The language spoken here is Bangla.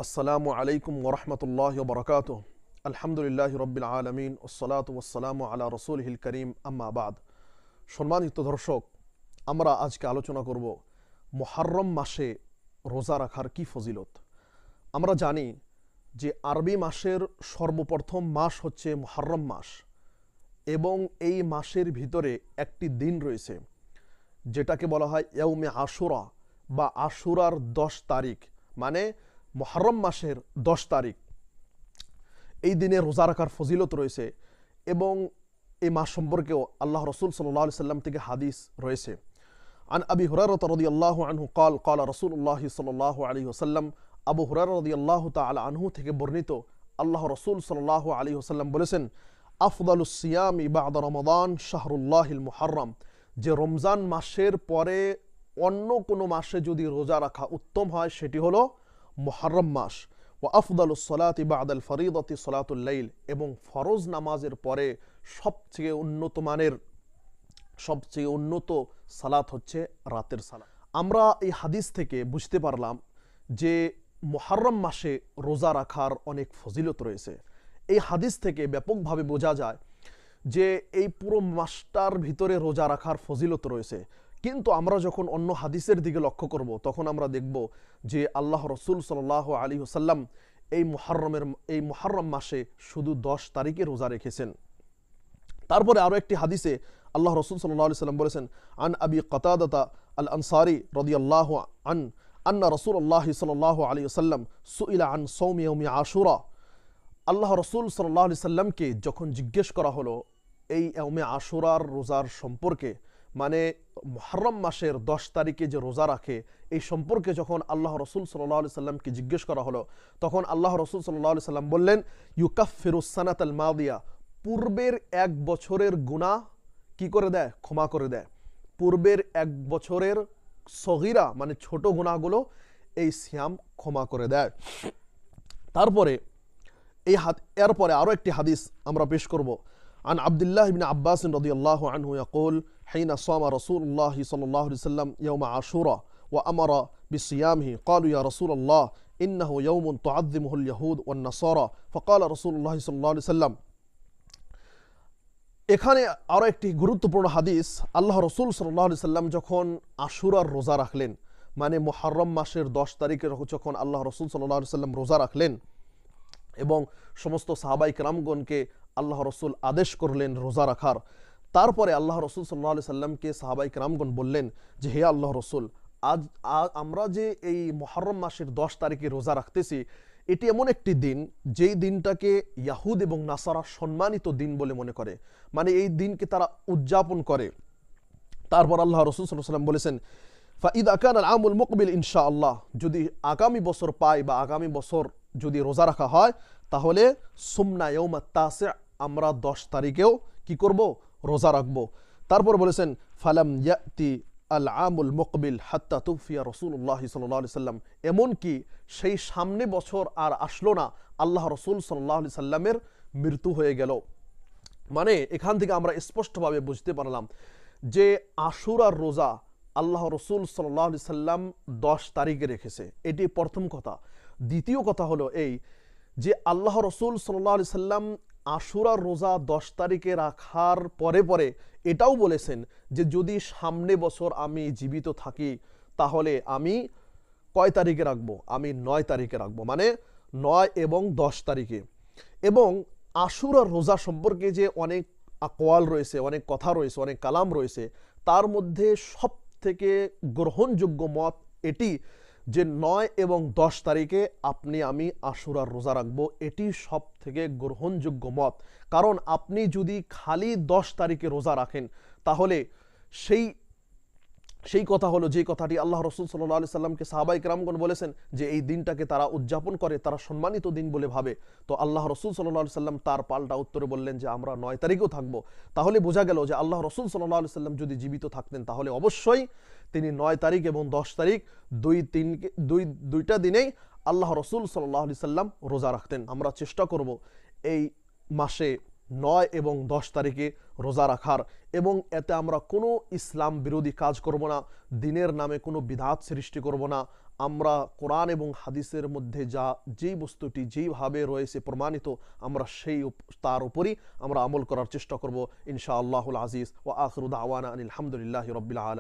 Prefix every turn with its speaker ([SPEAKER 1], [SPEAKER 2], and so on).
[SPEAKER 1] আসসালামু আলাইকুম ওরহমতুল্লাহ বরকাত। আলহামদুলিল্লাহ রব্বিল আলমিন ওসলাত ওসালাম আলা রসুলহিল করিম আম্মা বাদ। সম্মানিত দর্শক, আমরা আজকে আলোচনা করব মুহররম মাসে রোজা রাখার কি ফজিলত। আমরা জানি যে আরবি মাসের সর্বপ্রথম মাস হচ্ছে মুহররম মাস, এবং এই মাসের ভিতরে একটি দিন রয়েছে যেটাকে বলা হয় ইয়াউমে আশুরা বা আশুরার 10 তারিখ, মানে মুহররম মাসের 10 তারিখ। এই দিনে রোজা রাখার ফজিলত রয়েছে এবং এই মাস সম্পর্কেও আল্লাহ রসুল সাল্লাল্লাহু আলাইহি সাল্লাম থেকে হাদিস রয়েছে। আন আবি হুরায়রা রাদিয়াল্লাহু আনহু قال قال রাসূলুল্লাহ সাল্লাল্লাহু আলাইহি ওয়াসাল্লাম, আবু হুরায়রা রাদিয়াল্লাহু তাআলা আনহু থেকে বর্ণিত, আল্লাহ রসুল সাল্লাল্লাহু আলাইহি ওয়াসাল্লাম বলেছেন, আফদালুস সিয়ামি বা'দা রমাদান শাহরুল্লাহিল মুহররম, যে রমজান মাসের পরে অন্য কোনো মাসে যদি রোজা রাখা উত্তম হয় সেটি হলো মুহররম মাস। ওয়া আফদালুস সালাতি বা'দাল ফরিদাতি সালাতুল লাইল, এবং ফরজ নামাজের পরে সবচেয়ে উন্নত মানের সবচেয়ে উন্নত সালাত হচ্ছে রাতের সালাত। আমরা এই হাদিস থেকে বুঝতে পারলাম যে মুহররম মাসে রোজা রাখার অনেক ফজিলত রয়েছে। এই হাদিস থেকে ব্যাপকভাবে বোঝা যায় যে এই পুরো মাসটার ভিতরে রোজা রাখার ফজিলত রয়েছে। কিন্তু আমরা যখন অন্য হাদিসের দিকে লক্ষ্য করব তখন আমরা দেখব যে আল্লাহ রসুল সাল্লাল্লাহু আলাইহি ওয়াসাল্লাম এই মুহররম মাসে শুধু 10 তারিখে রোজা রেখেছেন। তারপরে আরো একটি হাদিসে আল্লাহ রসুল সাল্লাল্লাহু আলাইহি ওয়াসাল্লাম বলেছেন, আন আবি কাতাদাতা আল আনসারি রাদিয়াল্লাহু আন্না রাসূলুল্লাহ সাল্লাল্লাহু আলাইহি ওয়াসাল্লাম সুইলা আন সাওমি ইয়াউমি আশুরা। আল্লাহ রসুল সাল্লাল্লাহু আলাইহি সাল্লামকে যখন জিজ্ঞেস করা হলো এই ইয়াউমে আশুরার রোজার সম্পর্কে, মানে মুহররম মাসের 10 তারিখে যে রোজা রাখে এই সম্পর্কে যখন আল্লাহ রসুল সাল্লাল্লাহু আলাইহি সাল্লামকে জিজ্ঞেস করা হলো, তখন আল্লাহ রসুল সাল্লাল্লাহু আলাইহি সাল্লাম বললেন, ইউকাফিরুস সানাতাল মাদিয়া, পূর্বের 1 বছরের গুনাহ কি করে দেয়? ক্ষমা করে দেয়। পূর্বের 1 বছরের সগীরা মানে ছোট গুনাহগুলো এই সিয়াম ক্ষমা করে দেয়। তারপরে এরপরে আরো একটি হাদিস আমরা পেশ করব। عن عبد الله بن عباس رضي الله عنه يقول حين صام رسول الله صلى الله عليه وسلم يوم عاشوراء وأمر بصيامه قالوا يا رسول الله إنه يوم تعظمه اليهود والنصارى فقال رسول الله صلى الله عليه وسلم। এখানে আরো একটি গুরুত্বপূর্ণ হাদিস, আল্লাহ রসুল সাল্লাল্লাহু আলাইহি সাল্লাম যখন আশুরার রোজা রাখলেন, মানে মুহররম মাসের 10 তারিখে যখন আল্লাহ রসুল সাল্লাল্লাহু আলাইহি সাল্লাম রোজা রাখলেন এবং সমস্ত সাহাবায়ে কেরামগণকে আল্লাহ রসুল আদেশ করলেন রোজা রাখার, তারপরে আল্লাহ রসুল সাল্লাল্লাহু আলাইহি সাল্লামকে সাহাবায়ে কেরামগণ বললেন যে হে আল্লাহ রসুল, আজ আমরা যে এই মুহররম মাসের 10 তারিখে রোজা রাখতেছি, এটি এমন একটি দিন যেই দিনটাকে ইয়াহুদ এবং নাসারা সম্মানিত দিন বলে মনে করে, মানে এই দিনকে তারা উদযাপন করে। তারপর আল্লাহ রসুল সাল্লাল্লাহু আলাইহি সাল্লাম বলেছেন, ফাইদা কান আল আমুল মুকবিল ইনশাআল্লাহ, যদি আগামী বছর পাই বা আগামী বছর যদি রোজা রাখা হয় তাহলে সুমনা ইয়াউমাত তাসি, আমরা 10 তারিখেও কি করব? রোজা রাখব। তারপর বলেছেন, ফালাম ইয়াতি আল আমুল মুকবিল হাত্তা তুফিয়া রাসূলুল্লাহ সাল্লাল্লাহু আলাইহি সাল্লাম, এমনকি সেই সামনে বছর আর আসলো না, আল্লাহ রসুল সাল্লাল্লাহু আলাইহি সাল্লামের মৃত্যু হয়ে গেল। মানে এখান থেকে আমরা স্পষ্টভাবে বুঝতে পারলাম যে আশুরার রোজা আল্লাহ রসুল সাল্লাল্লাহু আলাইহি সাল্লাম 10 তারিখে রেখেছে, এটি প্রথম কথা। দ্বিতীয় কথা হলো এই যে আল্লাহ রসুল সাল্লাল্লাহু আলাইহি সাল্লাম আশুরার রোজা 10 তারিখে রাখার পরে পরে এটাও বলেছেন যে যদি সামনে বছর আমি জীবিত থাকি তাহলে আমি কয় তারিখে রাখবো? আমি 9 তারিখে রাখবো, মানে 9 এবং 10 তারিখে। এবং আশুরার রোজা সম্পর্কে যে অনেক আকওয়াল রয়েছে, অনেক কথা রয়েছে, অনেক কালাম রয়েছে, তার মধ্যে সব থেকে গ্রহণযোগ্য মত এটি যে 9 এবং 10 তারিখে আমি আশুরার রোজা রাখবো, এটি সব থেকে গ্রহণযোগ্য মত। কারণ আপনি যদি খালি 10 তারিখে রোজা রাখেন তাহলে সেই কথা হলো যে কথাটি আল্লাহ রসুল সাল্লাল্লাহু আলাইহি সাল্লামকে সাহাবায়ে কেরামগণ বলেছেন যে এই দিনটাকে তারা উদযাপন করে, তারা সম্মানিত দিন বলে ভাবে। তো আল্লাহ রসুল সাল্লাল্লাহু আলাইহি সাল্লাম তার পাল্টা উত্তরে বললেন যে আমরা 9 তারিখেও থাকবো। তাহলে বোঝা গেল যে আল্লাহ রসুল সাল্লাল্লাহু আলাইহি সাল্লাম যদি জীবিত থাকতেন তাহলে অবশ্যই তিনি 9 তারিখ এবং 10 তারিখ দুইটা দিনেই আল্লাহ রসুল সাল্লাল্লাহু আলাইহি সাল্লাম রোজা রাখতেন। আমরা চেষ্টা করব এই মাসে 9 এবং 10 তারিখে রোজা রাখার, এবং এতে আমরা কোনো ইসলাম বিরোধী কাজ করব না, দিনের নামে কোনো বিদআত সৃষ্টি করব না, আমরা কোরআন এবং হাদিসের মধ্যে যেই বস্তুটি যেইভাবে রয়েছে প্রমাণিত, আমরা তার উপরই আমরা আমল করার চেষ্টা করব ইনশাআল্লাহুল আজিজ। ওয়া আখিরু দাওয়ানা আনিল হামদুলিল্লাহি রাব্বিল আলামিন।